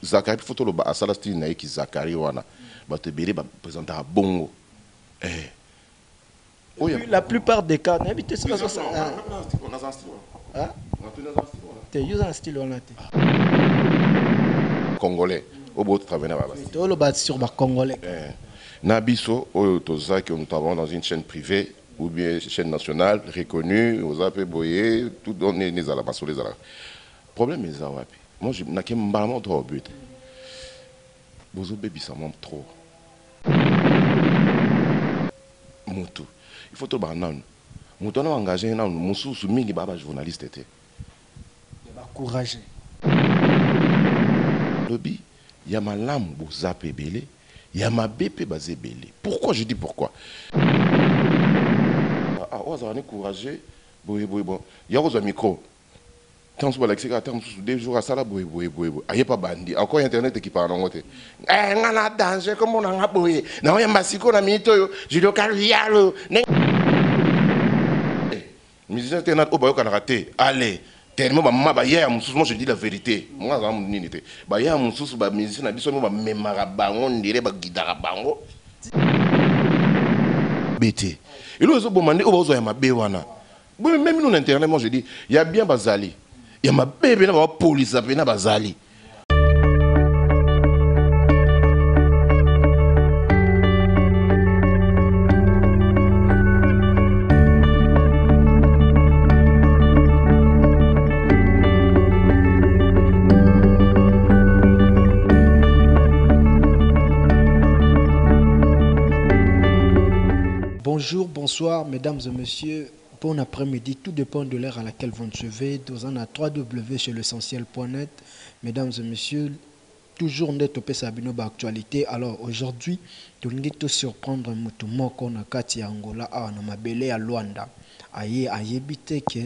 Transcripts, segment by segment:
Zakari photo lo ba asala style na ki Zakari wana ba te béré ba présenter à bongo la plupart des cas n'habite ça on a un style hein tu un style on a congolais au beau travailler na ba to lo ba sur ba congolais Nabiso Otoza que nous travaillons dans une chaîne privée ou bien chaîne nationale reconnue, aux appels boyés, tout donné les ala maso les ala. Problème est ça wapi. Moi je n'ai qu'un ballon trop but. Bozo baby ça monte trop. Mutu. Il faut tout banan. Mutu on a engagé na musu su mingi baba journaliste était. Il va courager. Lobby, il y a ma lame bozapé belé. Il y a ma BP basé belé. Pourquoi je dis pourquoi? On a encouragé. Bon. Il y a un micro. Quand on va l'expliquer, deux jours à ça, il n'y a pas bandit. Encore Internet qui parle en côté. On a danger, comme on a boyé. Non, il y a un massicot, on a mis tout. Je dis au calvial. Musicien Internet, au bayo, on a raté. Allez. Tellement je dis la vérité. Moi, je musicien BT. Et là, même nous, Internet, moi je dis, il y a bien Bazali. Il y a ma bébé, la police, la Bazali. Bonjour, bonsoir, mesdames et messieurs. Bon après-midi, tout dépend de l'heure à laquelle vous nous suivez. Dans un www chez l'essentiel.net. Mesdames et messieurs, toujours net au Sabino actualité. Alors aujourd'hui, nous allons surprendre Moutoumon qu'on a Kati Angola à Namabele à Luanda. Aïe, habité que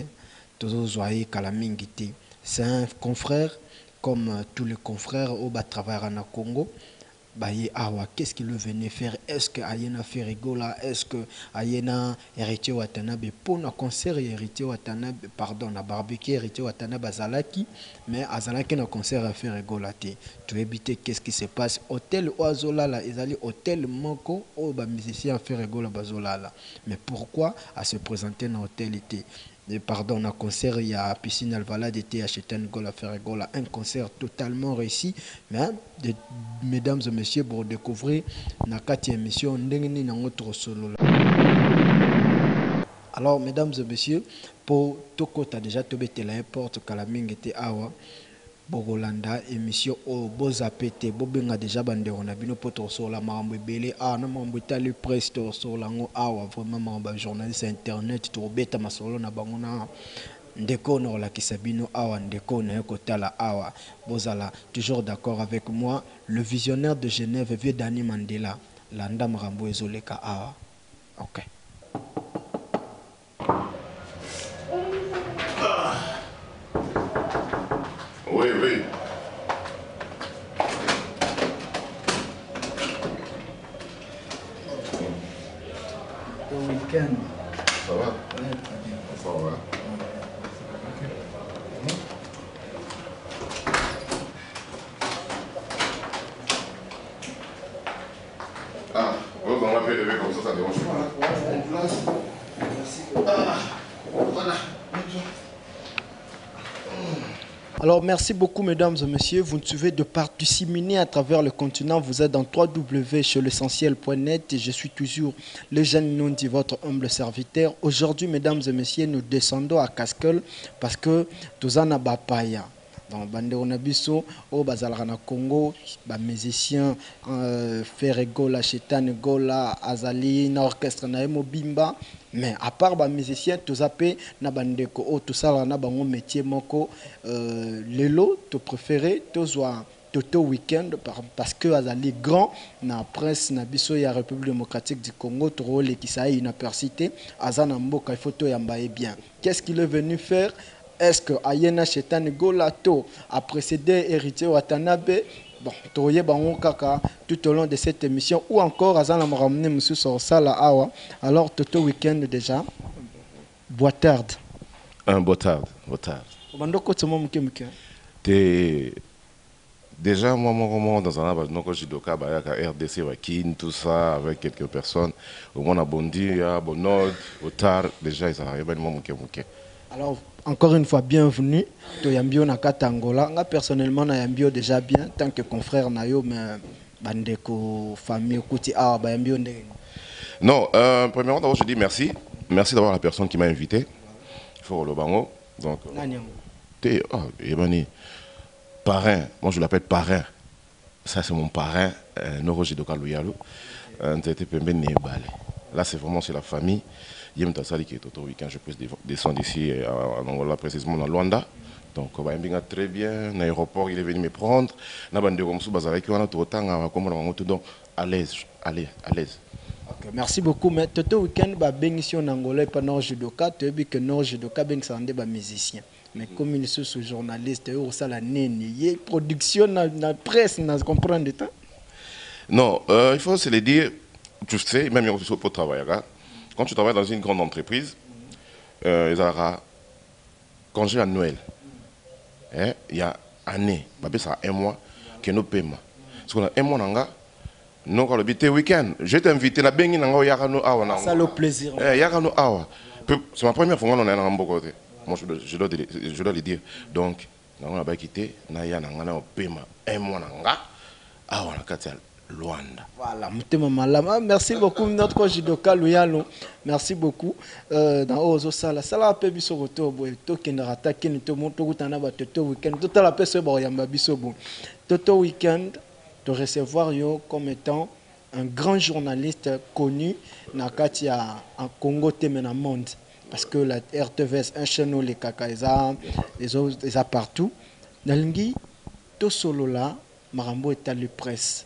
tous les Kalamingiti. C'est un confrère, comme tous les confrères au travail en Congo. Baye awa, qu'est-ce qu'il venait faire? Est-ce que Ayena fait rigola? Est-ce que Ayena héritier Watanabe pour un concert héritier Watanabe, pardon, na barbecue héritier Watanabe Azalaki, mais Azalaki na concert a fait rigola. Tu éviter qu'est-ce qui se passe? Hôtel Oazolala, ils allaient hôtel Moko, oh ba musicien a fait rigola Bazolala. Mais pourquoi à se présenter dans hôtel était? Pardon, un concert, il y a Piscine Alvalade était acheté un concert totalement réussi. Mais, mesdames et messieurs, pour découvrir la 4e émission, notre solo. Alors, mesdames et messieurs, pour tout côté, déjà, tout bête l'airport, Kalaming était awa. Bogolanda émission au Bozapete Bobenga déjà bande on a bino poto sur la mambo belé na mambo tali presto sur la ngo awa vraiment mambo journaliste internet to beta masolo na bangona ndeko no la kisabino awa ndeko na kotala awa bozala toujours d'accord avec moi le visionnaire de Genève vieux Dani Mandela landa marambo ezoleka awa. OK. Oui. Le week-end. Ça va? Ouais, très bien. Ça va. Ah, vous en avez levé comme ça dérange pas. Merci. Voilà. Alors, merci beaucoup, mesdames et messieurs. Vous nous suivez de partout disséminés à travers le continent. Vous êtes dans www chez l'essentiel.net et je suis toujours le jeune Nondi, votre humble serviteur. Aujourd'hui, mesdames et messieurs, nous descendons à Kaskel parce que Tozana Bapaya. Dans Bandéona Bisso, au Bazalrana Congo, musiciens Ferregola, Chetan Gola, Azali, na orchestre Naemo Bimba. Mais à part les musiciens, tous appels na bandeko o tout ça na bango métier moko lelo to préféré tozoa toto week-end parce que azali grand na presse na biso ya République démocratique du Congo trop les qui ça une persité azana mboka photo yambaye bien. Qu'est-ce qu'il est venu faire? Est-ce que Ayena Chetan Golato a précédé héritier Watanabe? Bon, tout au long de cette émission ou encore Azana m'a ramené monsieur sur Sala Awa. Alors Toto week-end déjà. Boitard. Un boitard. Bandoko tsomo mke. Déjà, moi, dans un endroit, judoka, RDC, Wakin, tout ça, avec quelques personnes. Au moins, on a bondi, à Bonod, au Tar, déjà, ils arrivent à mouké. Alors, encore une fois, bienvenue. To Yambio Nakata Angola. Moi, personnellement, na Yambio déjà bien, tant que confrère Nayo, mais bandeko, famille, Kouti, Yambio Ndeng. Non, premièrement, d'abord, je dis merci. Merci d'avoir la personne qui m'a invité. Il faut le bango. Donc, parrain, moi je l'appelle parrain. Ça, c'est mon parrain, Noro Jidoka Louyalo. Là, c'est vraiment la famille. Yem Tassali qui est au week-end, je peux descendre ici en Angola, précisément dans Luanda. Donc, on va très bien. L'aéroport, il est venu me prendre. Donc, à l'aise, allez, à l'aise. Okay, merci beaucoup. Mais toto week-end, ici en Angola, pas Nord Judoka, tu as vu que Nord Judoka, c'est un musicien. Mais comme il est ce journaliste, il y a production, la presse, on comprend de temps. Non, il faut se le dire, tu sais, même pour travailler. Quand tu travailles dans une grande entreprise, ils ont congé à Noël. Il y a année, ça a un mois, que nous paiement. Parce qu'on a un mois, nous avons le week-end. Je t'ai invité à Bengi, ça le plaisir. C'est ma première fois qu'on est en côté. Moi, je dois le dire. Donc, nous avons quitté, nous avons paiement un mois, Luanda. Voilà, merci beaucoup notre judoka Louyalo. Merci beaucoup. Dans Ozo Sala, Sala a peu biso retour boy, to kendra ta ken to monto gutana ba toto weekend. Total la pese bo yamba biso bo. Toto weekend de recevoir yo comme étant un grand journaliste connu na katia en Congo temena monde parce que la RTVS un chaîne les kaka les autres partout. Nalingi to solo là marambo est à la presse.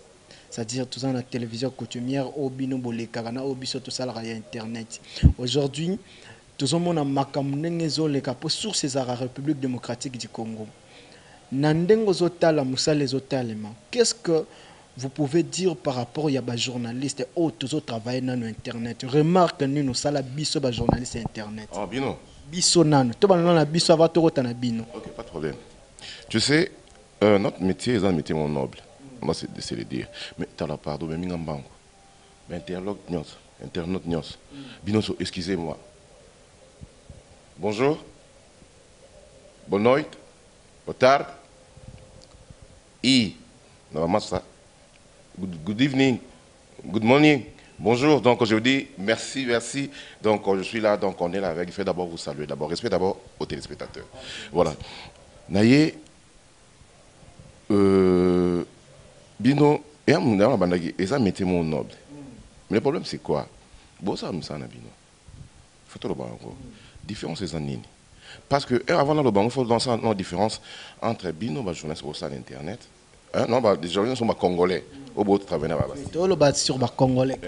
C'est-à-dire tout ça dans la télévision coutumière, au bino bolekana, au biso tout ça la internet. Aujourd'hui, tout le monde a makamunengezo les capos sur ces la République démocratique du Congo. Nandengo zotala musa les otalema. Qu'est-ce que vous pouvez dire par rapport à des journalistes ou tous autres travaillent dans internet? Remarque nous ça la biso ba journaliste internet. Ah bino. Biso nan. To ba na biso va to na bino. OK, pas de problème. Tu sais, notre métier est un métier mon noble. Moi, c'est le dire. Mais tu as la part de Mingambango. Internaute Nyos. Binoso, excusez-moi. Bonjour. Bonne nuit. Bonne tard. Normalement, ça. Good evening. Good morning. Bonjour. Donc, je vous dis merci. Donc, je suis là. Donc, on est là avec. Il faut d'abord vous saluer. D'abord, respect d'abord aux téléspectateurs. Voilà. Naye. Bino, et ça mettait mon noble. Mais le problème, c'est quoi? Bon, ça, ça, Bino. Il faut le banc encore. Différence, c'est ça, Nini. Parce que, avant le banc, il faut lancer une différence entre Bino, les journalistes au sein d'Internet. Non, les journalistes sont congolais. Au bout de travailler là-bas. Tout le bâti sur les congolais.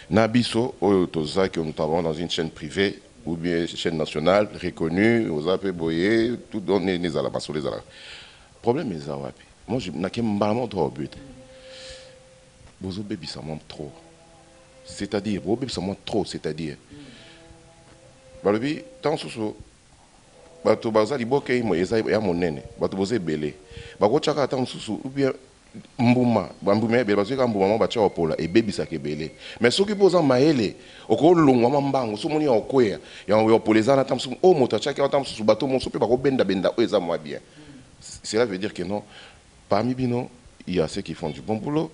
Nabiso, Toza, que nous travaillons dans une chaîne privée ou bien une chaîne nationale, reconnue, aux appels boyés, tout donné, les alabas sur les alabas. Le problème est ça, moi, je n'ai pas trop au but. Bozo bébé, ça monte trop. C'est-à-dire, bozo bébé, ça monte trop, c'est-à-dire. Balobi, tant sous bato bazali boke imo eza ya monene bato boze belé bako chaka tant sous ou bien mbuma bambuma belé bazo ka mbuma ba cha opola e bebisa ke belé mais soki poza maele oko longwa mambango so moni okoya ya opolezana tant sous o moto chaka tant sous bato mon sope bako benda o eza moi bien. Cela veut dire que non, parmi bino il y a ceux qui font du bon boulot,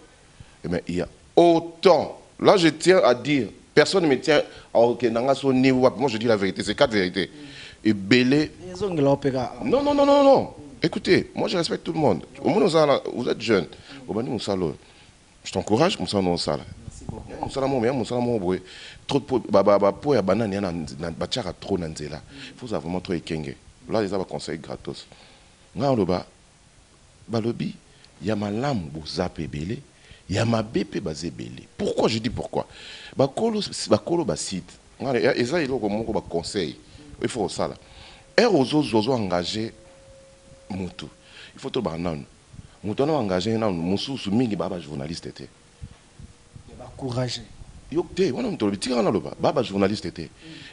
mais il y a autant. Là je tiens à dire, personne ne me tient à son niveau. Moi je dis la vérité, c'est 4 vérités. Et belé. Non. Écoutez, moi je respecte tout le monde. Au moins vous êtes jeune. Je t'encourage, Moussa non sala. Trop de banane trop nanzela. Il faut vraiment trop ekenge. Là les conseils gratos. Ngaloba balobi ya malamu bozape belé. Il y a ma BP basé belé. Pourquoi je dis pourquoi? Bakolo site. Et ça il faut un conseil. Il faut ça là. Et aux autres engagés mutu. Il faut tout banan. Mutu on engagé na musu mingi baba journaliste était. Ba courage. Yo té on on tolo tika na loba baba journaliste était.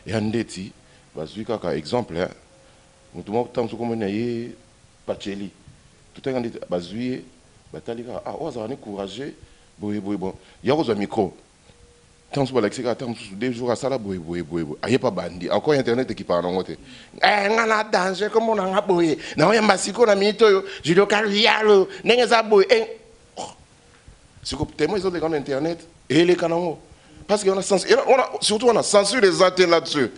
Et andeti bazuika ka exemple mutu mo tamso comme na ye Pacheli. Tout est bazui batali kaka ah oza ne courageux boye bon ya ko micro tant que l'Alexis a tant deux jours à ça là boye aye pas bandi encore internet qui parle en côté ngana danger comme on a boye na yamba siko na minito yo je local yalo nenge za boye c'est que tellement ils ont des grands internet et les canaux parce qu'on a surtout on a censure les athées là-dessus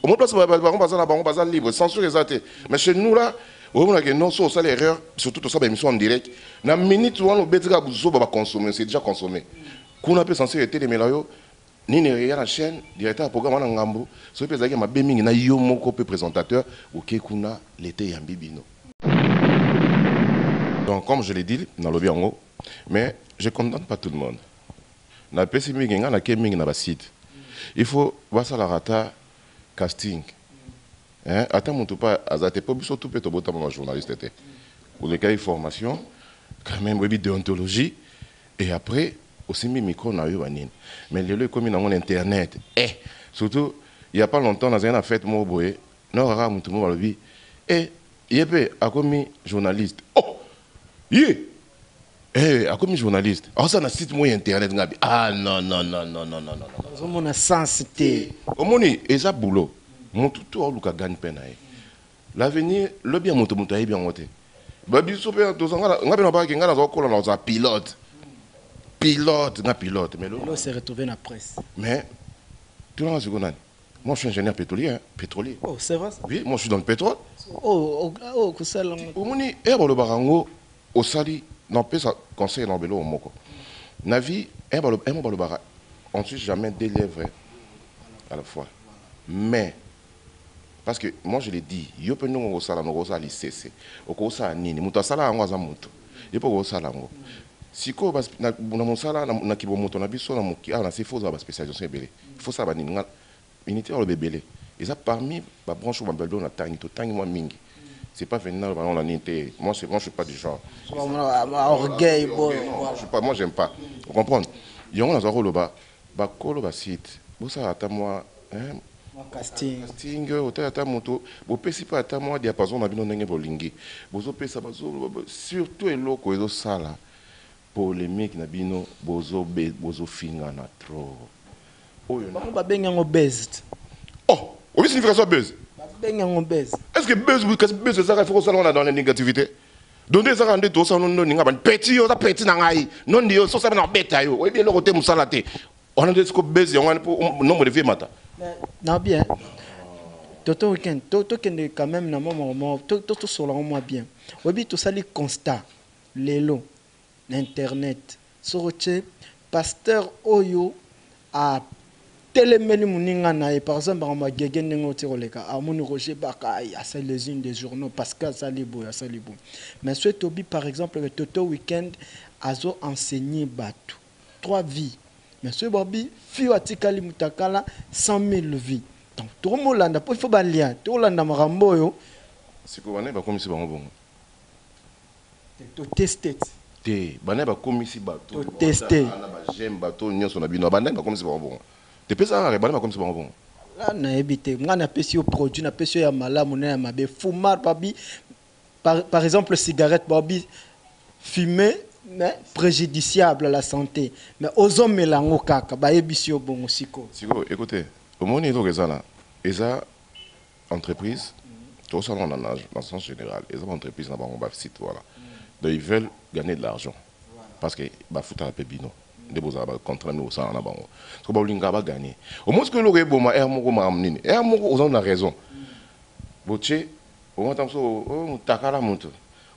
au moins parce que bazar libre censure les athées mais chez nous là on a que non sur ça l'erreur surtout tout ça émission en direct na minute où on betra buzo ba consommer c'est déjà consommé qu'on a peu censé être les mélayo ni ne la chaîne directeur programme na ngambo so pe zaki mabe mingi na yo moko pe présentateur OK kuna l'été ya bibino. Donc comme je l'ai dit dans le bien mais je condamne pas tout le monde. Na pesi mingi nga na ke mingi na ba site. Il faut basa la rata casting. Hein, attends mon tout pas azate pas biso tout peut to bota mon journaliste était. Pour les cas formation quand même oui déontologie et après aussi mes micros na yo banine. Mais le comme dans mon internet surtout il y a pas longtemps dans une fête mo boye non rara mon tout mo ba bi yepé a commis journaliste. Oh! A commis journaliste. Ah ça na site mo internet ngabi. Ah non. Au moins na sensité. Au moins eza boulot. Mon tout luka gagne peine. L'avenir le bien moto ayi bien moté. Ba biso pe to sanga ngabi na ba kinga na zo kola na pilote mais là s'est retrouvé dans la presse. Mais tu vois ce qu'on a. Moi je suis ingénieur pétrolier. Oh c'est vrai ça. Oui, moi je suis dans le pétrole. Oh que ça là. Au moins le barango au sali non peut ça conseil dans belo moko. Na vie le bara on suit jamais deux lèvres à la fois. Mais parce que moi je l'ai dit, yo pe no sala no sala cc. Oko sala nini mutu sala ngo za mutu. Yo pe sala ngo. Siko bas na mosala na kibo moto na biso na moki na c'est faux ba spécialisation ebele. Il faut ça ba nini unité le bébélé. Et ça parmi ba branche ba beldo na tangi to tangi moi mingi. C'est pas venir dans la unité. Moi je suis pas du genre. Orgueil boy. Moi j'aime pas. Vous comprenez? Yo on a zaro loba ba kolo ba site. Bo ça ata moi hein casting hôtel ata moto bo pesi pas ata moi diapason na bino ndenge bolingi. Bozo pesa bazo surtout eloko ezo sala. Polémique na bino bozo finga na trop. Ba benga ngo best. Oh, obi signification buzz. Ba benga ngo best. Est-ce que buzz ça il faut que ça on a dans la négativité? Donc ça rende tout ça non ninga ban petit yo ça petit na ngai. Non dio so ça na beta yo. Obi le côté musala te. On a dit que buzz on a nombre de vie mata. Non bien. Toto weekend toto kende quand même na moment toto sur la moi bien. Obi tout ça les constat. Lelo internet soroche pasteur oyo a télémeni muninga na par exemple en magege nengo tiroleka amoni Roger Baka a ça les unes des journaux Pascal Salibo Salibo mais ce Tobi par exemple le Toto weekend azo enseigné batu 3 vies mais ce Bobby fio atikali mutakala 100 000 vies donc tout le monde il faut balia tout le monde marambo yo sikowane ba comme si bango bongo to tester te bana ba komisi bato tester na ba j'aime bato nyonso na bino bana ba komisi ba bon te pesa bana ba komisi ba bon là na ebité ngana pesi au produit na pesi ya malamu na ya mabe fumar babi par exemple cigarette babi fumer mais préjudiciable à la santé mais aux hommes melango kaka ba ebisi au bon siko écoutez au monde il y a eza entreprise tout ça dans le sens général eza entreprise na bango ba site voilà. Donc ils veulent gagner de l'argent. Parce que bah foutre la pébino. Des beaux arbres contre nous ça en avant. Parce que bah l'inga va gagner. Au moins ce que l'aurait bon ma moko ma amnine. Moko aux on a raison. Boche au moins tant so oh takala monto.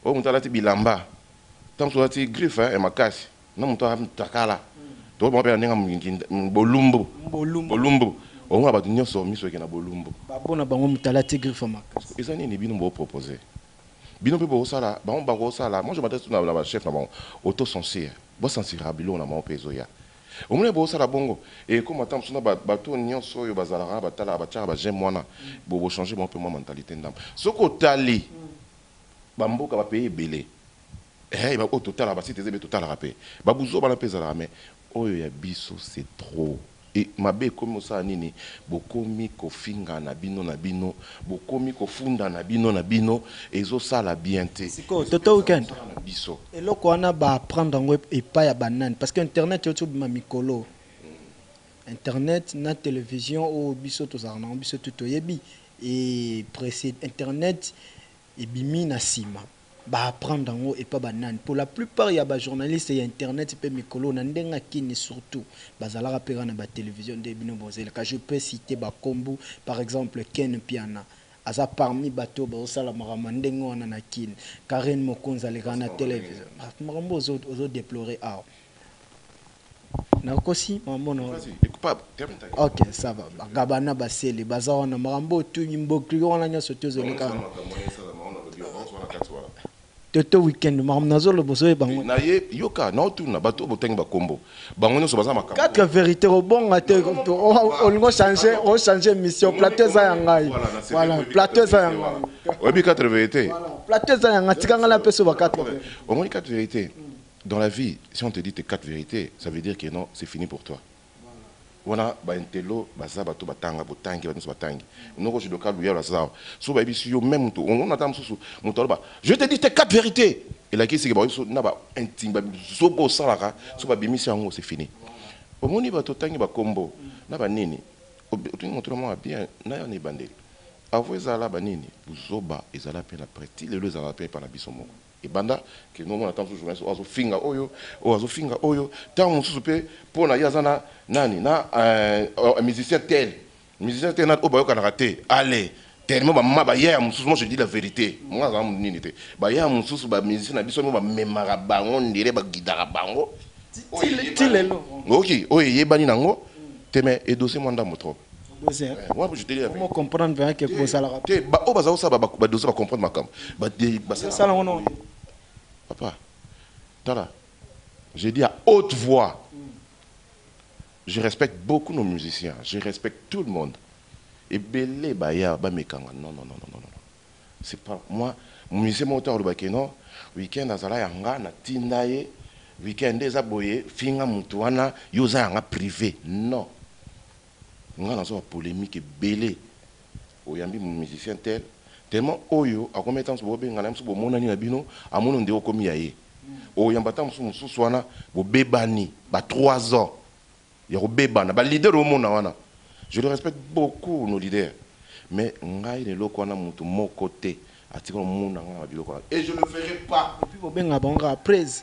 Oh mutala ti bilamba. Tant so ti griffe et ma casse. Non mutala takala. To bon pe ninga bolumbo. Au moins ba dunyo so miso ke na bolumbo. Ba bona bango mutala ti griffe ma casse. Ezani ni bino bo proposer. Bino pe bo sala ba on ba ko sala moi je m'adresse na la chef na bon auto censure bo censura bilo na mo peso ya o mune bo sala bongo et comme attend sona ba to nyonso yo bazala ba tala ba tchara ba j'aime moi na bo changer mon peu moi mentalité ndam soko tali ba mboka ba payer belé ba au total ba site zebe total rapé ba buzo ba la pesa la mais oyo ya biso c'est trop. Et mabe comme ça nini bokomi ko finga na bino bokomi ko funda na bino ezo sala bien te siko toto weekend biso. Et là, on a apprendre en web et pas à banane. Parce que Internet, c'est tout mikolo. Internet, na télévision, ou biso to zarna, biso to yebi. Et précédent Internet, et bimi na sima. Ba apprendre en haut et pas banane. Pour la plupart, il y a des journalistes et Internet, et mikolo, nandenga kini surtout. Bazala rapera na ba télévision de bino bozela. Quand je peux citer ba combo, par exemple, Ken Piana. Aza parmi bateau baosala makambo ndenge wana na kine Karen Mokonza aleka na télévision makambo ozo déplorer awa nakosi makambo na ok ça va bagabana basele baza wana makambo otunyi mbokli wana nyonso tozoleka toto weekend makambo nazoloba ozoyeba na ye yoka na otuna bato botengi bakombo bango nyonso baza makambo quatre vérités obonga te olingo changer mission plateau eza ya ngai voilà plateau eza ya ngai oyebi quatre vérités plateau eza ya ngai tikanga na peso ba quatre omoni quatre vérités dans la vie. Si on te dit tes quatre vérités, ça veut dire que non, c'est fini pour toi. Wana ba intelo baza bato batanga botangi bato batangi noko je doka luya la ça so ba bisu yo même to on attend susu moto ba je te dis tes quatre vérités et la qui c'est que ba so na ba intime ba so bo salaka so ba bimisi yango c'est fini omoni bato tangi ba kombo na ba nini otu moto mo bien na yo ni bandeli avo ezala ba nini buzoba ezala pe la preti le ezala pe pa na biso moko et banda que nous on attend toujours ozo finga oyo tant on soupe pour na yazana nani na un musicien tel na obayo kana raté allez tellement ba mama ba ya mususu moi je dis la vérité moi za nini te ba ya mususu ba musicien na biso ba memara bango ndire ba gidara bango tilelo ok oye yebani nango teme et dossier moi ndamo trop moi je te dis comment comprendre bien que vous ça la te ba o baza ça ba dossier ba comprendre makam ba ça la on papa tala j'ai dit à haute voix je respecte beaucoup nos musiciens je respecte tout le monde et belé baya ba mekanga non c'est pas moi musicien moteur le bakeno week-end azala yanga na tindaye week-end eza boye finga mutu wana yoza yanga privé non nga nazo polémique belé oyambi musicien tel tellement oyo a combien de temps bo benga na mso bo monani na bino amono ndeko komi yaye oyamba ta mso wana bo bebani ba 3 ans ya ko bebana ba leader o mona wana je le respecte beaucoup nos leaders mais ngai le loko wana mutu moko te atikolo mona nga biloko et je ne ferai pas et puis bo benga bonga praise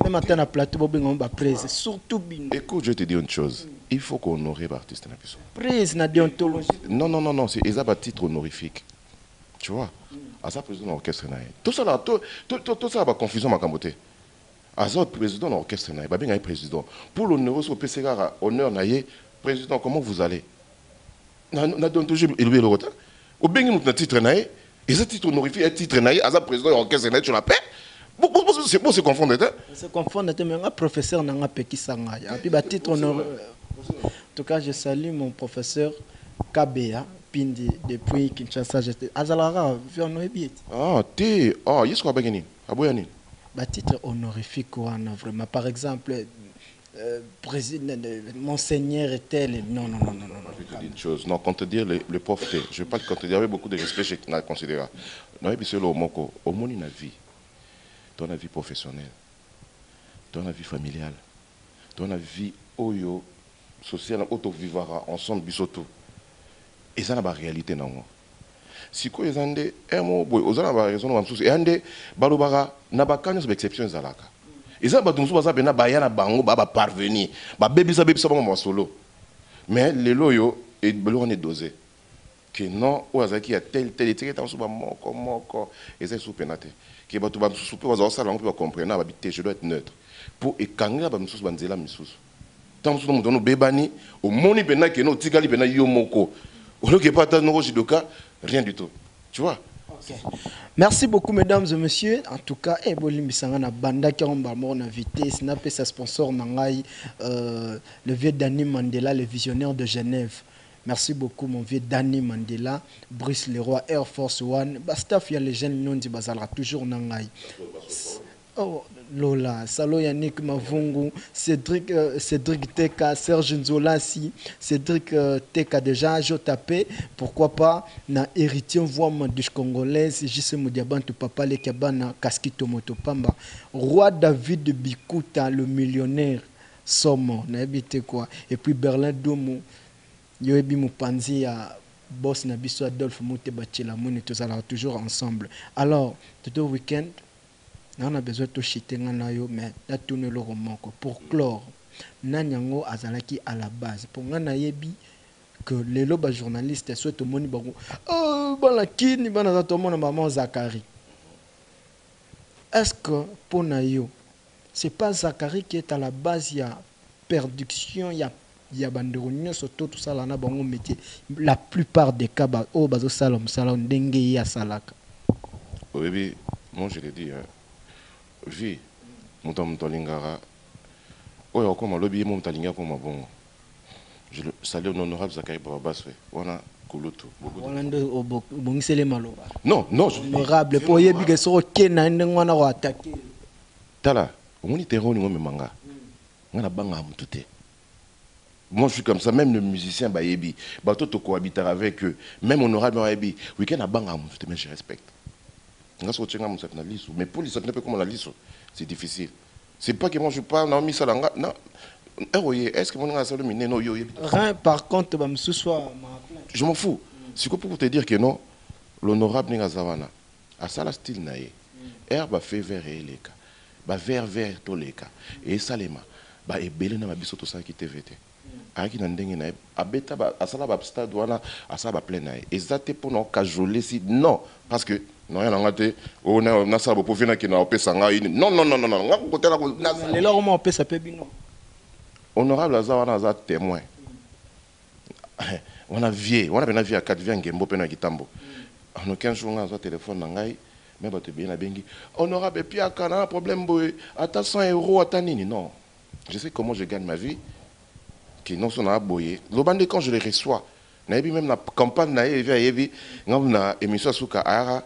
même à na plateau bo benga ba praise surtout bino. Écoute, je te dis une chose, il faut qu'on honorer l'artiste na biso praise na déontologie non c'est ezaba titre honorifique. Tu vois, à ça président de l'orchestre, tout ça là, tout ça va confusion ma camoté. À ça président de l'orchestre, bah bien président. Pour l'honneur au PCA, honneur naïe, président, comment vous allez? Na donné toujours élevé le retard. Au bien nous titre naïe, et ce titre honorifique, un titre naïe, à ça président de l'orchestre naïe, tu la paix? C'est bon se confondre, hein? Se confondre, mais un professeur n'a pas péki sanga. Et puis bah titre honorifique. En tout cas, je salue mon professeur Kabea. Pindi depuis Kinshasa j'étais Azalara Vionoebi. Ah t'es ah yes quoi bagani aboyani. Bah titre honorifique wana vraiment par exemple président monseigneur et tel non. Je te dis une chose non quand te dire le pauvreté je parle quand te dire avec beaucoup de respect je n'ai considéré. Non et puis c'est le moko au monde une vie dans la vie professionnelle dans la vie familiale dans la vie oyo sociale auto vivara ensemble bisoto. Et ça n'a pas réalité non. Si quoi ils ont des mots, ils ont raison dans le et ande balobara n'a pas qu'une exception zalaka. Et ça batunzu basa bena bayana bango baba parvenir, ba baby ça bon solo. Mais les loyo et belo on est dosé. Que non ou azaki a tel étiquette en suba moko et c'est sous pénate. Que batu ba soupe wa ça langue pour comprendre ba bité je dois être neutre. Pour et kanga ba msusu banzela misusu. Tant msusu mo dono bebani au moni pena que no tigali pena yo moko. Au lieu que pas tant de rien du tout. Tu vois? Okay. Merci beaucoup, mesdames et messieurs. En tout cas, na banda qui on invité, snap sa sponsor nangai, le vieux Danny Mandela, le visionnaire de Genève. Merci beaucoup, mon vieux Danny Mandela, Brice Leroy, Air Force One. Bastaf, il y a les jeunes non dit bazalra toujours nangai. Oh, Lola, Salo Yannick Mavungu, Cédric Teka, Serge Nzolasi, Cédric Teka déjà, je tapé, pourquoi pas, na héritier voix mandish congolaise, Jesse Moudiabantu Papa Lekabana, Kaskito Motopamba, Roi David Bikuta, le millionnaire, Somo, na habité quoi, et puis Berlin Domo, Yoebi Mupanzi à boss Nabiso Adolphe Moutebachila Mouni, tous alors toujours ensemble. Alors, tout le week-end, on a besoin de chiter mais de tourner le roman pour clore. Nanyango azalaki à la base. Pour ngana yebi que les lobes journalistes souhaitent moni bango. Oh, bala kini bana za tomo na maman Zachary. Est-ce que pour Nayo, c'est pas Zachary qui est à la base, il y a perduction, il y a banderonio surtout tout ça là na bango métier. La plupart des cas oh bazo salom dengue ya salaka. Oui, moi je l'ai dit, vie, mon lingara, oh, comme lobby, mon talinga pour ma bon. Je salue l'honorable Zachary Barabas, on a Kouloutou. Non, non, je honorable, pour y que so kena n'engwana wa attaquer. Tala, on y terreau ni manga. On a banga mutute. Moi je suis comme ça, même le musicien Bayebi, bato to cohabiter avec eux, même honorable Bayebi, week-end a banga mutute, mais je respecte. Mais pour les sapins, comme on a dit, c'est difficile. C'est pas que moi je parle, non, ça non. Est-ce que mon gars le miné non yo? Rien, par contre, ce soir, je m'en fous. C'est pour te dire que non, l'honorable Ningazawana, à ça la style naïe, herbe fait vert et les cas, bah vert tous les cas, et salema, bah et belé na ma biso tout ça qui TVT. Aki nandenge naïe, à bêta, à ça la stade douana, à ça la pleine naïe. Et ça t'es pour non cajoler si non, parce que non rien n'engagé on a ça pour venir qui n'a pas sanga non côté là les là on peut ça peut bien honorable Azawana za témoin on a vieux à 4 vieux ngembo pena kitambo en aucun jour on a téléphone nangai mais ba te bien la bengi honorable puis à kana problème boy ata 100 € ata nini non je sais comment je gagne ma vie qui non son a boyé lobande quand je les reçois naïbi même la campagne naïbi na émission suka ara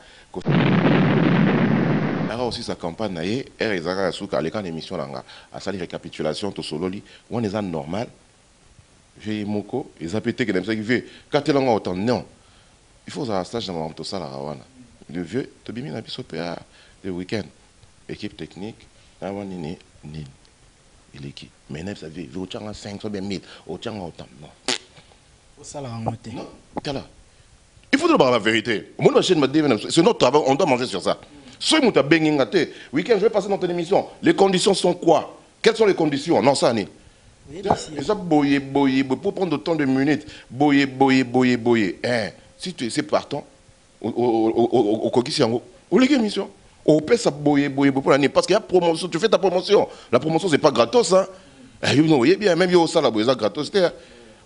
aussi sa campagne naïe et ezaka suka les quand émission langa à ça récapitulation to sololi on est normal j'ai moko ils appellent que dem ça qui veut quand langa autant non il faut un stage dans tout ça la rawana le vieux to bimi na biso pa le week-end équipe technique na wanini ni il est qui mais neuf ça veut au tchanga 500 1000 au tchanga autant non au ça la remonter non kala il faut dire la vérité moi chaîne m'a dit c'est notre travail on doit manger sur ça. Si vous avez bien gâté, week-end, je vais passer dans ton émission. Les conditions sont quoi? Quelles sont les conditions? Non, ça, n'est. Ça, boyer, pour prendre autant de minutes, boyer. Si tu es partant, au coquille, au l'émission, au pèse ça boyer pour l'année. Parce qu'il y a promotion, tu fais ta promotion. La promotion, c'est pas gratos, hein. Vous voyez bien, même au salaire, c'est gratos.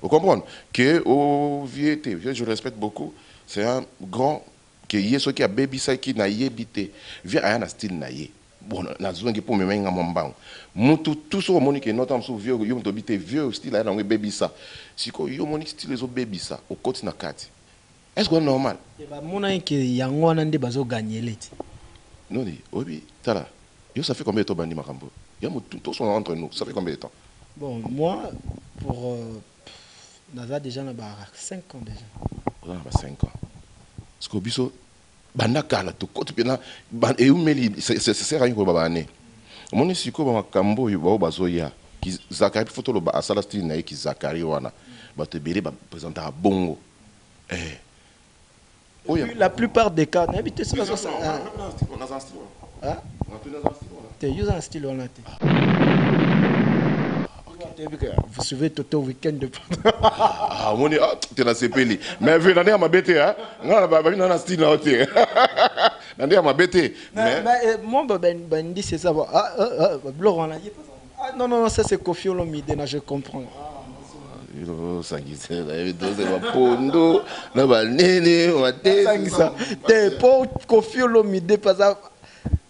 Vous comprenez? Que au vieux, je respecte beaucoup. C'est un grand. Que y ce qui a baby ça qui n'a yébité vient à un style naïe bon na zone qui pour me mettre mon banc mutu tout ce monique que notam so vieux yo to bité vieux style là dans baby ça si ko yo monique style les baby ça au côté na carte est-ce que c'est normal et ba mona que yango na ndé bazo gagner leti non dit obi tala yo ça fait combien de temps bandi makambo ya tout sont entre nous ça fait combien de temps bon moi pour naza déjà na ba 5 ans déjà on a 5 ans. Parce que biso banakala to kote pena et umeli c'est rien ko babane moni siko ba makambo yo ba bazoya ki Zakari photo lo ba asala style na ki Zakari wana ba te bele ba présenter à bongo la plupart des cas n'habite ça on a un style hein on a un style on a vous suivez Toto week-end de ah mon dieu tu n'as CPL mais vu l'année à ma bête hein on a un style là aussi l'année à ma bête mais moi ben dit c'est ça non ça c'est Kofi Olomide je comprends ça pondo na balnene ça pour Kofi Olomide parce que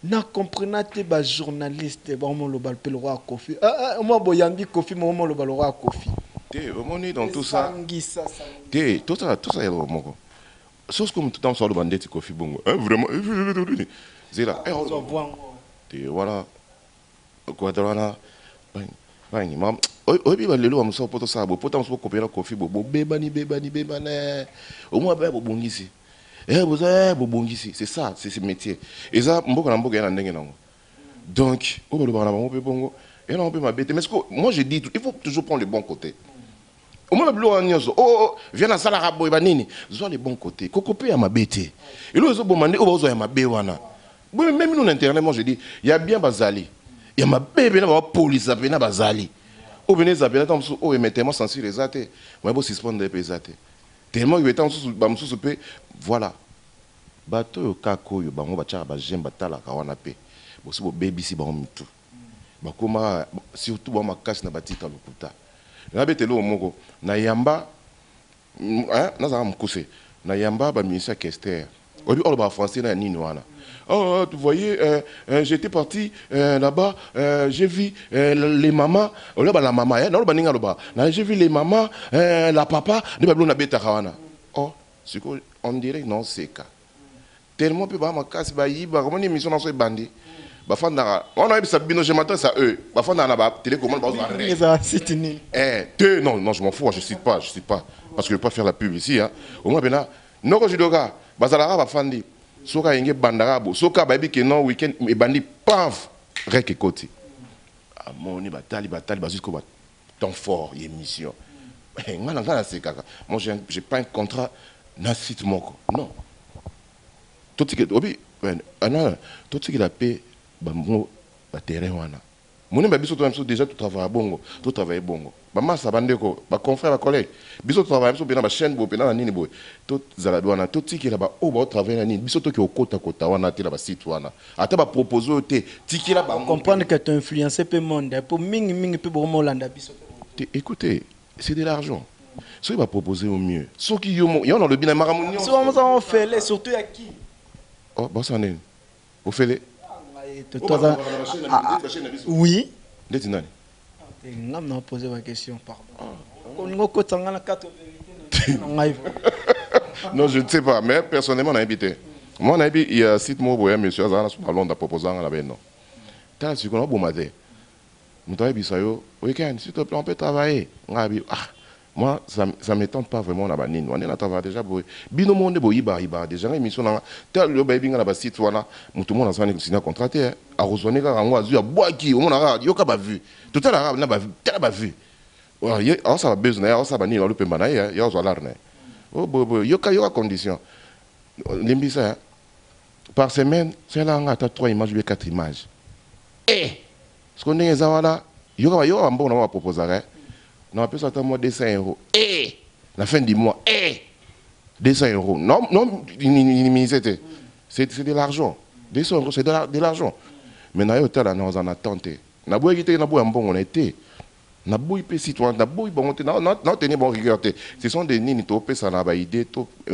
na comprenate ba journaliste ba mo lo balpe le roi Kofi moi boyambi Kofi mo lo bal roi Kofi té on est dans tout ça té tout ça y a moko sauf comme tout temps sur le bandit Kofi bongo vraiment c'est là voilà quoi là bang mam obi ba lelo am so poto sa bo poto am so ko pera kofi bo bebani au moins ba bo bongisi vous avez bo bongisi c'est ça c'est ce métier et ça mboka na mboka na ndenge nango donc au ba na mo pe bongo et là on peut m'abêter mais moi je dis il faut toujours prendre le bon côté au moins viens à sala rabo ba nini zo les bons côtés kokopé ya mabete et là zo bomande o zo ya mabe wana même nous internet moi je dis il y a bien bazali il y a mabebe na ba police na bazali au beneza bien tant o emettement sensible les até moi bo suspendre les até tellement il était sous ba msusu pe voilà bato yo kako yo bango ba tchara ba jemba tala ka wana pe bo si bo baby si ba mitu ba koma surtout ba makasi na batita lokuta na betelo moko na yamba na za mkuse na yamba ba ministère Kester obi olo ba français na nini wana oh tu voyais j'étais parti là-bas j'ai vu les mamans là la maman non ba ninga loba j'ai vu les mamans la papa de ba na beta wana oh c'est quoi on dirait non c'est cas tellement peu ba makasi ba yiba comment ni mission na so bandi ba fanda on a bisa bino je m'attends ça eux ba fanda na ba télécommande ba non je m'en fous je cite pas parce que je veux pas faire la pub ici hein au moins bena noko judoka bazalara ba fandi soka yenge bandarabo soka ba bi ke non week-end e bandi paf rek ekoti amoni batali ba jusqu'au ba temps fort émission ngana ngana c'est kaka moi j'ai pas un contrat na site moko non tout ce que obi ana tout ce que la paix bango ba terrain wana moni ba biso to même déjà tout travail bongo tout travail bongo ba massa bandeko ba confrère ba collègue biso to travail biso bena ba chaîne bo pena na nini boy tout zala douana tout ce qui là ba o ba travail na nini biso to ki okota kota wana te la ba site wana ata ba proposer te tiki là ba comprendre que tu influencer peu monde pour mingi peu bon landa biso écoutez c'est de l'argent ce qui va proposer au mieux ce qui yo on le bien maramoni so on fait surtout à qui oh bah ça n'est au fait oui. On m'a posé ma question, pardon. Non, je ne sais pas, mais personnellement, on a invité. Moi, on a invité, il y a un site mot, monsieur Azana, sur Londres, proposant à la benne. T'as su qu'on a beau matin. Nous t'avons dit ça, week-end, s'il te plaît, on peut travailler. Moi, ça ne m'étonne pas vraiment la banine. On est là, travail déjà. Bino monde bo iba déjà émission là. Tel le baby ngala ba site wana, tout le monde a signé contraté. A rejoindre ka ngwa zu ya boaki, on a yo ka ba vu. Tout à l'heure na ba vu, tel ba vu. Voilà, y a ça besoin, y a ça banine le pemba na ya, y a zo alarne. Oh bo yo ka condition. Limbisa par semaine, c'est là on a 3 images ou 4 images. Ce qu'on est là, yo ka bon on va proposer. Non, après ça, moi 200 €. La fin du mois, 200 €. Non, c'est de l'argent. 200 €, c'est de l'argent. Mais nous avons en attente. Nous avons été un bon été. Nous avons été citoyens, nous avons été bon rigueur. Ce sont des nini qui ça n'a pas idée,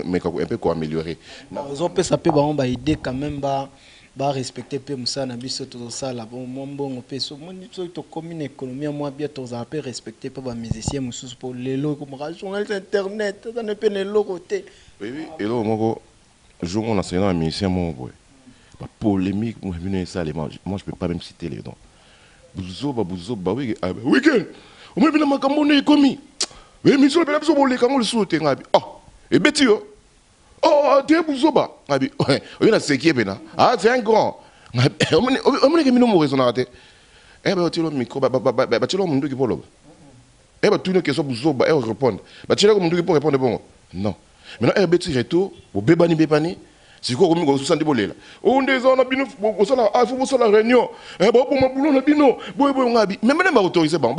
mais un peu améliorer. Ils ont ça peut avoir idée quand même ba respecter pe musa na biso to ça là bon bon pe so mon to commune économie moi bien to ça peut respecter pas ba musicien musu pour les locaux comme journal internet ça ne peut ne côté oui et là moi jour on enseignant un musicien mon boy ba polémique moi venir ça les moi je peux pas même citer les noms buzo ba oui week-end au moins bien makambo ne komi mais mission pe biso bolé quand le souté ngabi et betio oh, tu es Bouzoba. Ah, c'est un grand. On est que nous raison raté. Eh ben, tu as le micro, tu as le monde qui peut le. Eh ben, tu n'es que ça Bouzoba, elle répond. Tu as le monde qui peut répondre bon. Non. Maintenant, eh ben, tu retour, au bébani. C'est quoi comme ça de bolé là. On est en abino, au salaire, il faut au la réunion. Eh ben, pour ma boulot, on a bino. Mais maintenant, autorisé, bon,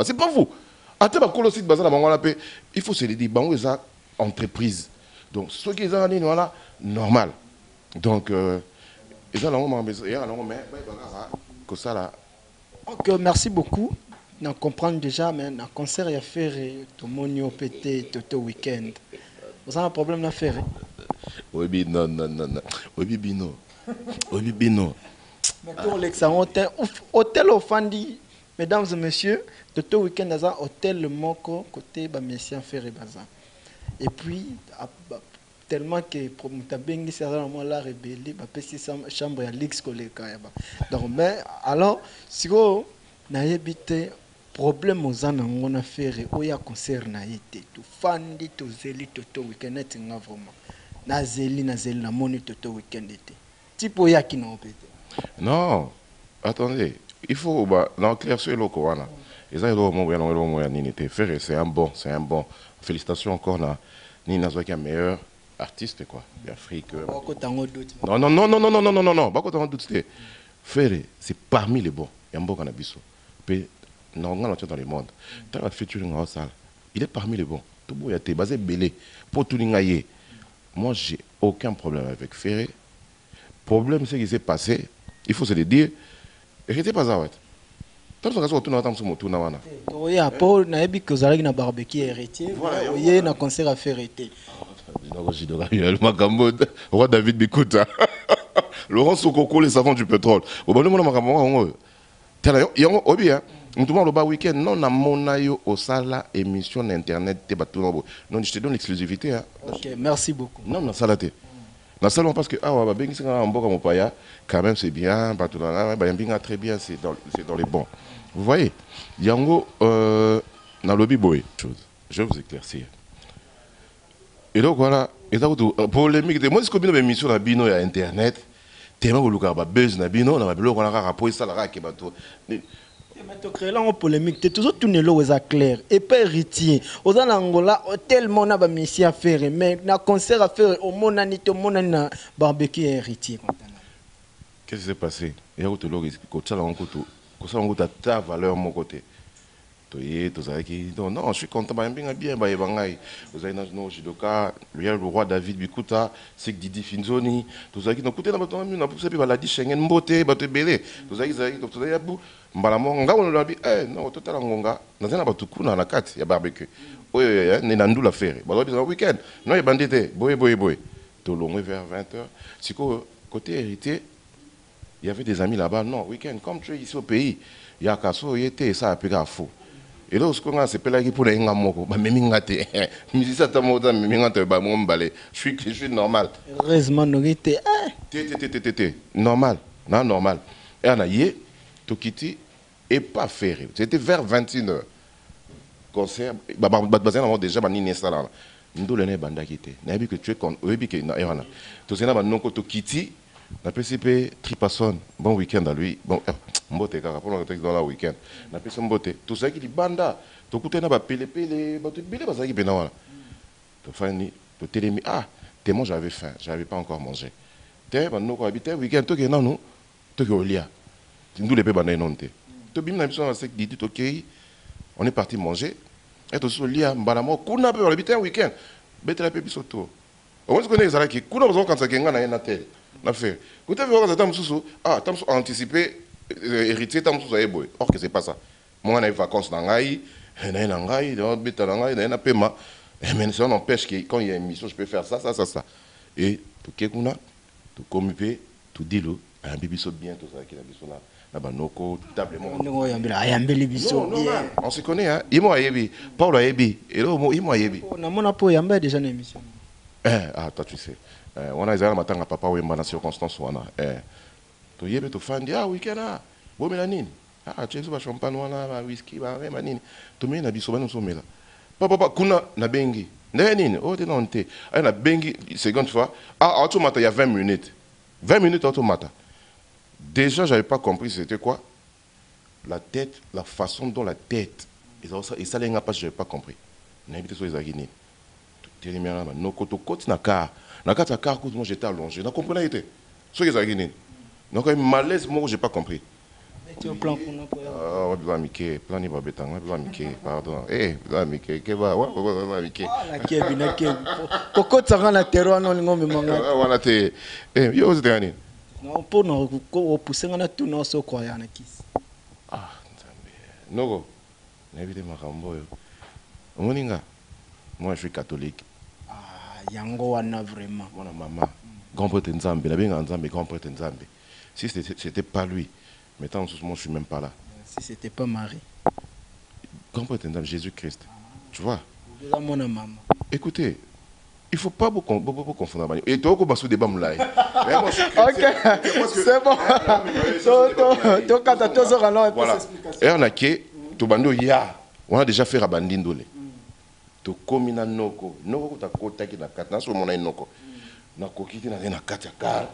c'est pas vous. Attends, ma colossite, il faut se dire, bon, ça, entreprise. Donc, ce qui est en voilà, normal. Donc, ils ont que ça là. Ok, merci beaucoup. On comprend déjà, mais un concert à faire, tout le monde pété, tout le week-end. Vous avez un problème à faire? Oui, non. Oui, bino. Mais pour l'exemple, hôtel au Fandi, mesdames et messieurs, tout le week-end, dans un hôtel, le Moko, côté, messieurs, faire et bazar. Et puis, tellement que promoteur bengi ça moi la rebelle ba pesi chambre ya lix koleka ya ba donc mais alors siko na yebite problème ozana ngona faire oya concert na yete to fandi to zeli toto weekend nga vraiment na zeli na moni toto weekend été tipo ya kino pete non attendez il faut dans clair sur le Coran et ça c'est un bon félicitations encore là ni nazo qui est meilleur artiste quoi d'Afrique non non non non non non non non non non pas quand doute faire c'est parmi les bons il y a un bon cannabis puis normalement dans le monde dans la featuring en salle il est parmi les bons tout beau y a été basé belé pour tout l'ingayer moi j'ai aucun problème avec Ferré problème c'est qu'il s'est passé il faut se le dire hérité pas ça tant que ça retourne dans son tour na wana oui après na yebi que zalaki na barbecue héritier oui na concert à faire été roi David Bikuta Laurent Sokoko les savants du pétrole au bon moment makambo tala yo obi hein tout le monde week-end non na mona yo au sala émission internet te batu non je te donne l'exclusivité hein. OK merci beaucoup non na sala te na sala parce que ah wa bengi singa mboka mopaya quand même c'est bien batu na ba yambinga très bien c'est dans les bons vous voyez yango na lobby boy chose je vais vous éclaircir et donc voilà et ça polémique de moi ce que bino émission na bino ya internet tellement boluka ba buzz na bino na ba biloko na rapport ça la ke bato mais tu crées là en polémique tu toujours tourner l'eau est clair et pas héritier aux Angola tellement na ba mission à faire mais na concert à faire au monani to monani na barbecue héritier qu'est-ce qui s'est passé il y a autre logo ko tsala on ko ça on ko ta valeur mon côté non, je suis content, bien, vous avez nos judoka, le roi David Bikuta, c'est Didi Finzoni, tout ça qui nous coûte dans notre monde, nous avons la dit Schengen Mbote, Bato Belé, tout ça qui est abou, Mbalamonga, on l'a dit, non, total Ngonga, dans un abatuku, dans la carte, il y a barbecue. Oui, il y a un affaire. Bon, le week-end, non, il y a bandité, boy. Tout long vers 20h. C'est côté hérité, il y avait des amis là-bas, non, week-end, comme tu es ici au pays, il y a Kasso, il était ça, à fou. Et là, ce qu'on a, c'est pour les gens je suis normal. Heureusement, nous étions. Normal. Non, normal. Et on a yé, Tokiti, et pas ferré. C'était vers 21h. Concert, déjà, nous avons banda quitté. Nous avons que tu es con. Oui, que tu es là. Tout ça, nous avons Tokiti. Na PCP Tripasson, bon week-end à lui. Bon, mbote car pour le dans la week-end. Na PCP mbote. Tout ça qui dit banda. To coûter na ba pele ba tout belé ba ça qui pena wala. To fani, to télémi tellement j'avais faim, j'avais pas encore mangé. Té ba no ko habiter week-end to ke na no, to ke olia. Nous les pe banda non té. To bim na biso na sek dit OK. On est parti manger. Et to so lia mbala mo kuna pe habiter week-end. Betra pe biso to. On se connaît ça qui kuna besoin quand ça kenga na tel. Na fait. Quand tu veux que tu anticipé héritier tam sous boy. Or que c'est pas ça. Moi on a eu vacances dans ngai, na ngai, dans beta ngai, na paiement. Mais ça n'empêche que quand il y a une mission, je peux faire ça. Et tout kekuna, tout commuper, tout dilo, un bibi saute bien tout ça qui la biso là. Na banoko, tablement. Non, on se connaît hein. Imo ayebi, Paul ayebi, et là imo ayebi. On a mon apo yamba déjà une émission. Toi tu sais. On a ezala matanga papa wemba na circonstance wana to yebe to fandi weekend bo melanini tu es ba champagne wana ba whisky ba manini to me na biso bana somela papa kuna na bengi nini te non te na bengi seconde fois automata il y a 20 minutes automata déjà j'avais pas compris c'était quoi la tête la façon dont la tête et ça les pas j'avais pas compris na habité sur les agini téléméra no koto koti na car na kata car moi j'étais allongé. Na comprenez été. Ce que ça gagné. Donc un malaise moi j'ai pas compris. Mais tu plan pour nous on doit miquer, plan ni ba betang, on doit miquer, pardon. Doit miquer, que va, on miquer. La kebi na kebi. Koko tsanga na terroir non ngombe manga. Wana te. Yo c'était ani. Non pour nous ko pousser ngana tout non so croyant na kiss. Nogo. Évidemment makambo yo. Moninga. Moi je suis catholique. Yango wana vraiment. Mon maman, grand prêtre Nzambe, la bien Nzambe, grand prêtre Nzambe. Si c'était pas lui, mais tant que moi je suis même pas là. Si c'était pas Marie. Grand prêtre Nzambe, Jésus-Christ. Tu vois? Mon maman. Écoutez, il faut pas beaucoup confondre. Et toi, comment se débat moulay. Ok, c'est bon. Donc, quand tu as alors, voilà. Et on a que, tu bando ya, on a déjà fait Rabandindole. Tu komina noko, noko ta kota qui na kata, na so mona noko. Na kokiti na kata kar.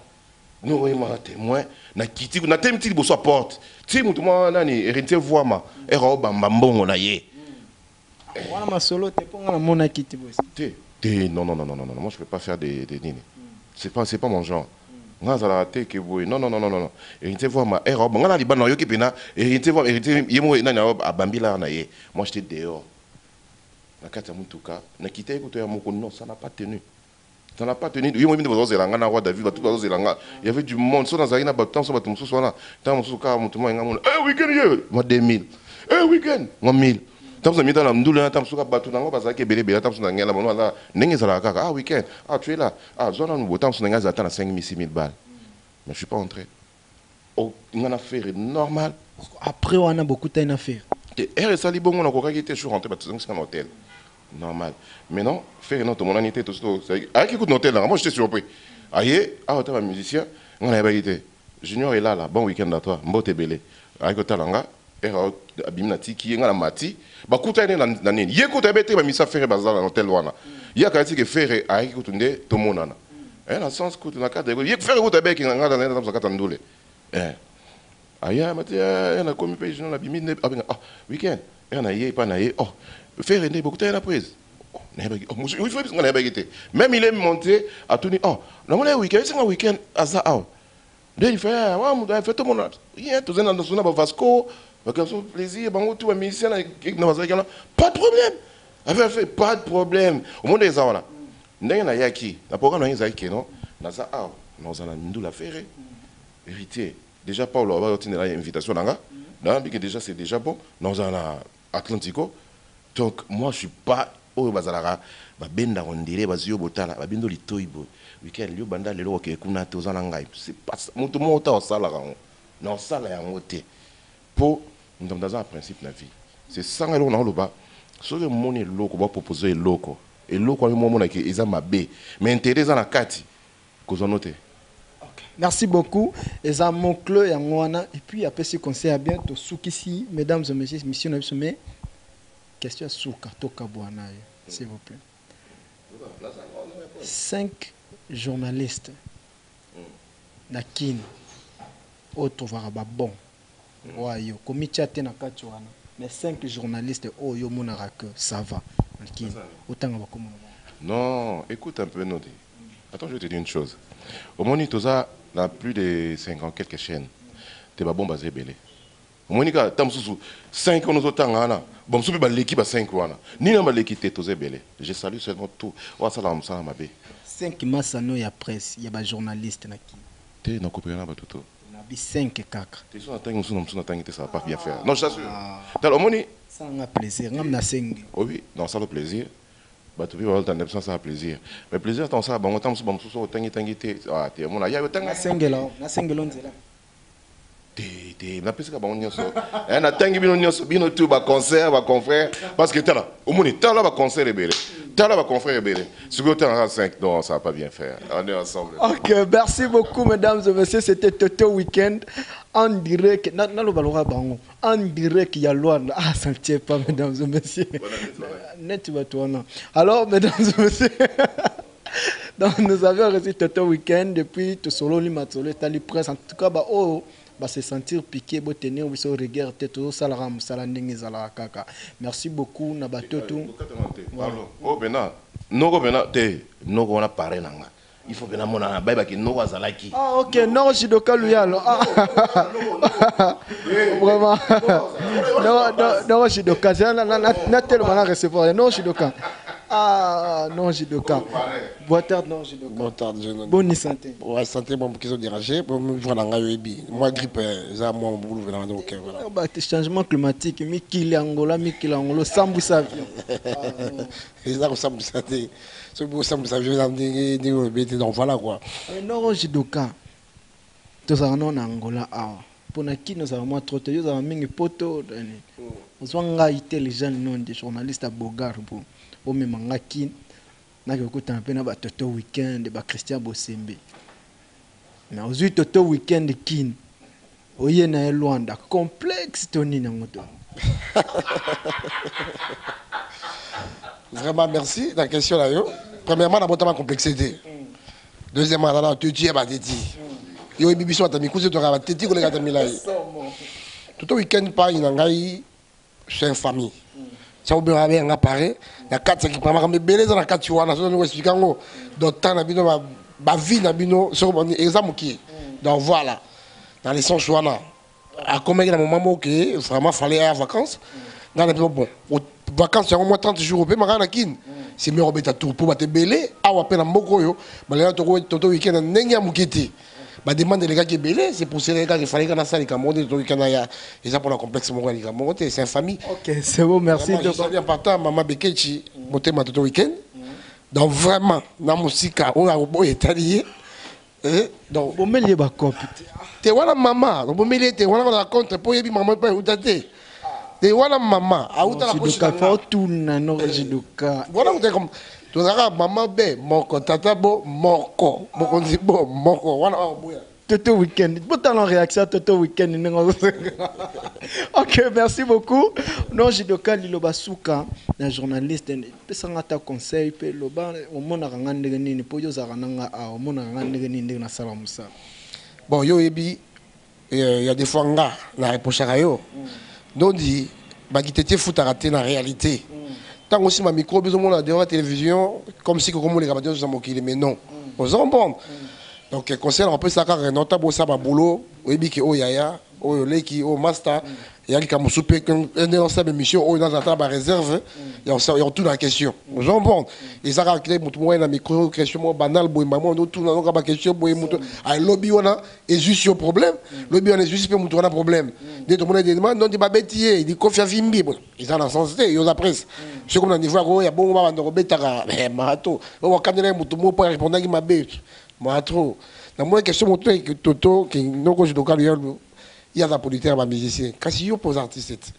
Nous avons témoin, na kiti, na temti bo so porte. Ti mutu mo nani hérité voix ma, e ro bamba mbongo na ye. Wana masolo te ponga na mona kiti bosi. Non, moi je peux pas faire des dîners. C'est pas mon genre. Moi ça la té que boy. Non. Hérité voix ma, e ro banga na liba na yo ki pena, hérité yemo na na abambila na ye. Moi j'étais dehors. Na kata mutuka, na kité ko to ya moko non, ça n'a pas tenu. Ça n'a pas tenu. Il y avait du monde. Eh, week-end, eh, week-end, moi 1000. Ah, week-end. Ah, tu es là. Ah, je attends 5 000, 6 000 balles. Mais je ne suis pas entré. Oh, on a fait normal. Après, on a beaucoup de affaires. Et ça, je suis rentré dans un hôtel. Normal. Mais non, faire une autre, mon année, tout ça. Avec écoute l'hôtel là, moi j'étais surpris. Aïe, ah, tu es un musicien, on a été. Junior est là, bon week-end à toi, mbote belé. Avec Talanga, et Abimnati, qui est dans la mati, bah, coûte un an d'année. Il y a coûté bête, mais ça fait bazar dans l'hôtel wana. Il y a quelqu'un qui fait, avec écoute, tout le monde. Et dans le sens, coûte la carte, il y a que faire coûte bête, qui est dans la carte en doule. Aïe, mati, il y a comme pays, je n'ai pas bimine, ah, week-end, et on a yé, pas naïe, oh. Faire aider beaucoup de prise. Même il est monté à tout dire, oh, le week-end, c'est un week-end à ça. Il fait, il fait tout le monde. Il y a tout le monde dans Vasco, plaisir, pas de problème. Il fait pas de problème. Au monde des gens là, il y a yaki, la programme est yaki, non? Nous avons la faire. Héritier. Déjà, Paul va obtenir l'invitation là. Déjà, c'est déjà bon. Nous avons Atlantico. Donc, moi, je ne suis pas au Bazalara. Benda rondire, bazio botala, babindo litoibo. Weekend, liu banda lelo oke kuna tozana ngai. C'est pas ça. Mutu mota au sala rango. Non, sala ya ngote. Pour, nous sommes dans un principe de la vie. C'est ça que nous avons là. Ce que mon est loco, va proposer loco. Et loco, à un moment, ils ont ma baie. Mais intérêt dans la carte, que vous notez. Merci beaucoup. Et ça, mon clou et Angwana. Et puis, après ce conseil à bientôt. Soukisi, mesdames et messieurs, mission de sommet. Question à Souka, Toka Bouanaï, s'il vous plaît. 5 journalistes. Nakin. Autre varaba bon. Wayo. Comité à Tenakatuana. Mais 5 journalistes. Oh, yo monarque. Ça va. Nakin. Autant va comme non, écoute un peu, Nodi. Attends, je vais te dire une chose. Au Monitosa, il y a plus de 50 quelques chaînes. Tu vas bon basé belé. Monika, tamsusu 5 ans nous autant bon soupe l'équipe à 5 ans. Ni na l'équipe tozé belé. Je salue seulement tout. Wa salam salam mabe. 5 masano ya presse, ya ba journaliste naki. Te na kopera ba toto. Na bi 5 kaka. Te so attendre nous nous attendre ça va pas bien faire. Non, je t'assure. T'as le moni ça a plaisir, ngam na 5. Oui, non ça le plaisir. Bah tu veux dans l'absence ça plaisir. Mais plaisir tant ça bon temps bon so tangi ah te mona ya tanga 5 là, na 5 lonzela. Na pesa ka bango nyonso na tangi bino nyonso bino tu ba concert ba confrère parce que tala au moni tala ba concert ebele tala ba confrère ebele ce que t'as 5 non ça va pas bien faire on est ensemble. OK, merci beaucoup mesdames et messieurs, c'était Toto Weekend en direct na lo balora bango en direct ya Luanda. Ah ça ne tient pas mesdames et messieurs. Net va toi non. Alors mesdames et messieurs donc nous avions reçu Toto Weekend depuis tout solo li matsolo tali presse en tout cas bah oh va se sentir piqué, va tenir au regard, tout ça, kaka. Merci beaucoup, Nabatoto. Oh, bena, non, bena, te, non, on a parlé, nanga. Il faut que nous ayons baïba qui nous azalaki. Ah, ok, non, je suis de Kaluyalo. Vraiment. Non, je suis de Kaluyalo. Non, tellement recevoir. Non, je suis de Kaluyalo. Ah, non, Jidoka. Bonne tarde, non, Jidoka. Bonne tarde, jeune homme. Bonne santé. Ouais, santé, bon, qu'ils ont dérangé. Bon, voilà, moi, grippe, ça, moi, on boule, voilà, donc, voilà. Bah, changement climatique, Mikili Angola, Sambu Savi. Et ça, Sambu Savi. Ce beau Sambu Savi, je vais dire, donc, voilà, quoi. Non, Jidoka. Tous en Angola, ah. Pour qui nous avons trop de choses, nous avons mis une photo. Nous avons intelligent, non, des journalistes à Bogar. Au même nakokuta mpe na batoto weekend ba Christian Bosembe mais ozwi toto weekend kin oye na Luanda complexe toni na moto. Vraiment merci la question là yo. Premièrement d'abord ma complexité. Deuxièmement là tu dis ba teti. Yo bibiso atami kuze to ba teti ko le gata milai. Toto weekend pa ina ngai c'est une famille. Ça vous bien bien apparaît. Il y a quatre qui prennent mais beleza na quatre wana so nous expliquer ngo d'autant na bino ba vie na bino sur bon exemple qui. Donc voilà. Dans les sens wana à combien il y a un moment que vraiment fallait aller en vacances. Dans les bon vacances il y a au moins 30 jours au pays magana kin. C'est mieux robeta tout pour te belé a wa pena mboko yo. Ba là toto week-end nenga mukiti. Bah demande les gars qui est belé, c'est pour ces gars qu'il fallait qu'on a ça les camarades de Canaya et ça pour la complexe mon les camarades c'est une famille. OK, c'est bon, merci de ça bien partant maman Bekechi monter ma toto week-end. Donc vraiment na musique on a beau italien et donc bon mais ba copie. Te wala maman, bon mais te wala la compte pour yebi maman pas utate. Te wala maman, a uta la poche. Donc fa tout na no jiduka. Voilà on comme tu as maman be moko tata bo moko moko zibo moko wana boya toto weekend botalon réaction toto weekend OK, merci beaucoup. Non jidoka liloba suka na journaliste pesanga ta conseil pe loba o mona ranga ndenge nini po yo zaka nanga a o mona ranga ndenge nini ndenge na sala musa. Bon yo ebi il y a des fois nga na reprochaka yo donc dit ba kitete foot raté na réalité. Tant aussi ma micro besoin de la télévision comme si comme les camarades sont moqués mais non aux hommes donc conseil on peut ça car notable ça ba boulot oyebi ki oyaya oyo leki o master ya ki kamusupe un ensemble mission o dans la réserve il y a tout la question aux hommes et ça car créer mutu moyen na micro question mo banal boy maman no tout na ka question boy mutu ay lobby wana et juste sur problème lobby on est juste pour mutu wana problème de tout monde demande non di ba betier di confia vimbi ils en sens yo la presse c'est comme na niveau ko ya bon ba ndo betaka mato o kanela mutu mo pour répondre ki mabe mato na moi question mutu que toto qui no ko jidoka il y a la politique à musicien quand si yo pose artiste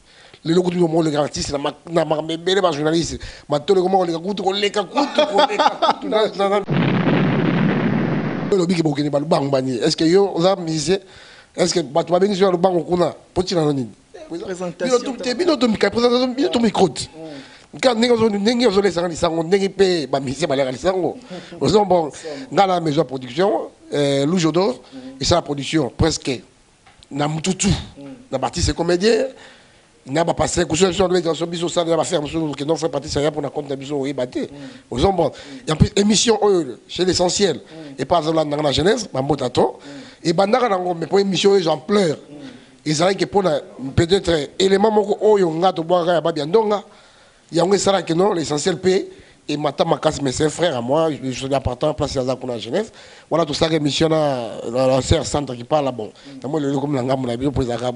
le logo du monde le grand artiste na mebele ba journaliste mato le comment le kutu ko leka kutu le bigi bokeni ba bang bani est-ce que yo za musicien est-ce que ba tu ba bengi sur le banc kuna poti na nini présentation bino to mika présentation bino to micro quand ningo zo les sangi sango ningi pe ba musicien ba la sango aux bon dans la maison production Loujodo et ça la production presque na mututu na bâtisse comédien n'a pas passé que sur les biso ça va faire que non fait partie ça pour na compte biso et batté aux hommes et en plus émission chez l'essentiel et par exemple dans la Genève bambotato et bandaka nango mais pour émission exemplaire ils avaient que pour peut-être élément moko oyo ngato boaka ya babia ndonga yango ça que non l'essentiel paye et maintenant casse mes frères à moi je suis appartenant place à Zakuna à Genève voilà tout ça émission la serre centre qui parle là bon moi le comme la gamme la bio pour ça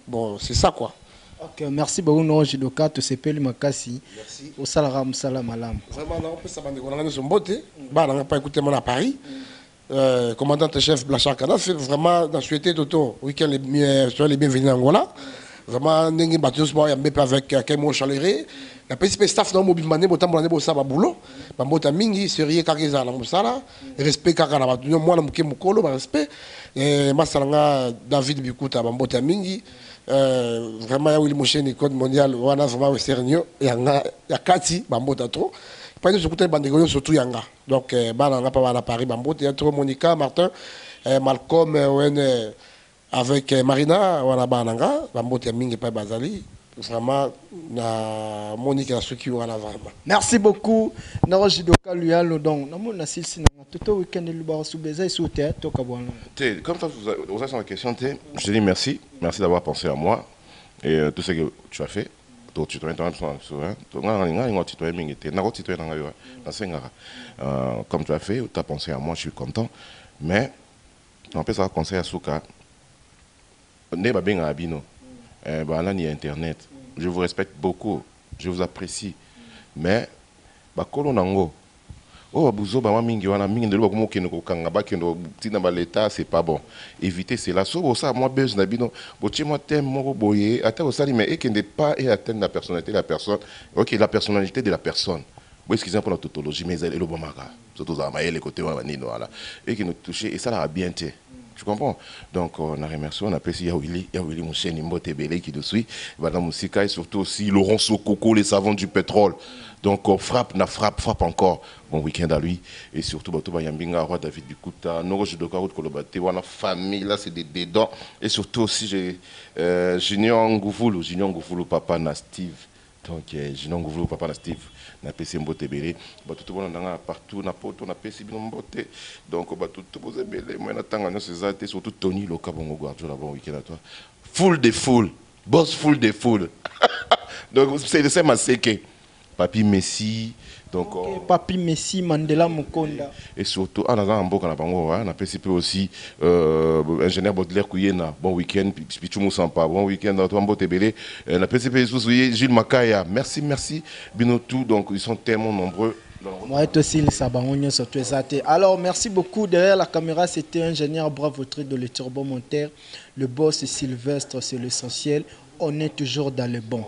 bon c'est ça quoi. OK, merci beaucoup non jidoka to sepeli makasi merci au salara musala malam vraiment non on peut ça bande on a nous mbote ba on n'a pas écouté moi à Paris commandant chef Blachar Kana fait vraiment dans souhaiter toto week-end les bienvenus en Angola vraiment n'engi bateau sport yambe avec Kemo Chaléré la principale staff dans mobile mané botam boné bo ça ba boulot ba mbota mingi sérieux kakeza na musala respect kaka na bato moi na muke mukolo ba respect masalanga David Bikuta ba mbota mingi vraiment ya Willy Mosheni code mondial wana vraiment sérieux yanga ya kati ba mbota trop pas de écouter bandego surtout yanga donc bana na pas na Paris ba mbota ya trop Monica Martin Malcolm avec Marina wana bananga ba mbota mingi pa bazali vraiment na Monique à ceux qui ont la vraiment. Merci beaucoup. Naroji doka luyalo donc na mona silsi na toto week-end le bar sous beza sous théâtre to kabwana. Comme ça vous avez sur la question je te dis merci d'avoir pensé à moi et tout ce que tu as fait. Tu dois être comme tu as fait, tu as pensé à moi, je suis content. Mais on peut savoir conseil à Souka. Ne pas bien à Abino. Là, il y a Internet. Je vous respecte beaucoup. Je vous apprécie. Mais, c'est pas bon. Évitez cela. Moi, mais et qui n'est pas atteindre la personnalité de la personne. Ok, la personnalité de la personne. excusez pour la tautologie, mais elle est le bon maga. Surtout les côtés voilà. Et qui nous touchait, et ça l'a bien été. Tu comprends? Donc, on a remercié, on a appelé Yaouli, mon chien Nimbo Tebele qui nous suit, Madame Moussika et surtout aussi Laurent Sokoko, les savants du pétrole. Donc, frappe encore. Bon week-end à lui. Et surtout, Yambinga, Roi David Bikuta, Noro Judoka, Kolobate, la famille, là, c'est des dedans. Et surtout aussi, j'ai Junior Ngoufoulou, papa na Steve. Donc, Junior Ngoufoulou, papa na Steve. Na PC Mbote Bele, tout le monde partout, na poto, na PC Mbote. Donc, tout le monde Bele, moi, na surtout Tony Loka Bongo Guardiola, bon week-end à toi. Full de full, boss full de full. Donc, c'est le même Seke. Papi Messi, donc. Okay, Papi Messi, Mandela Mukonda. Et surtout, on a participé aussi ingénieur Baudelaire Kouyena, bon week-end, Pichumou Sampa, bon week-end, Antoine Botebele. On a participé aussi Gilles Makaya. Merci, Binotou, donc ils sont tellement nombreux. Alors, merci beaucoup. Derrière la caméra, c'était ingénieur Bravoterie de le turbomonteur. Le boss Sylvestre, c'est l'essentiel. On est toujours dans le bon.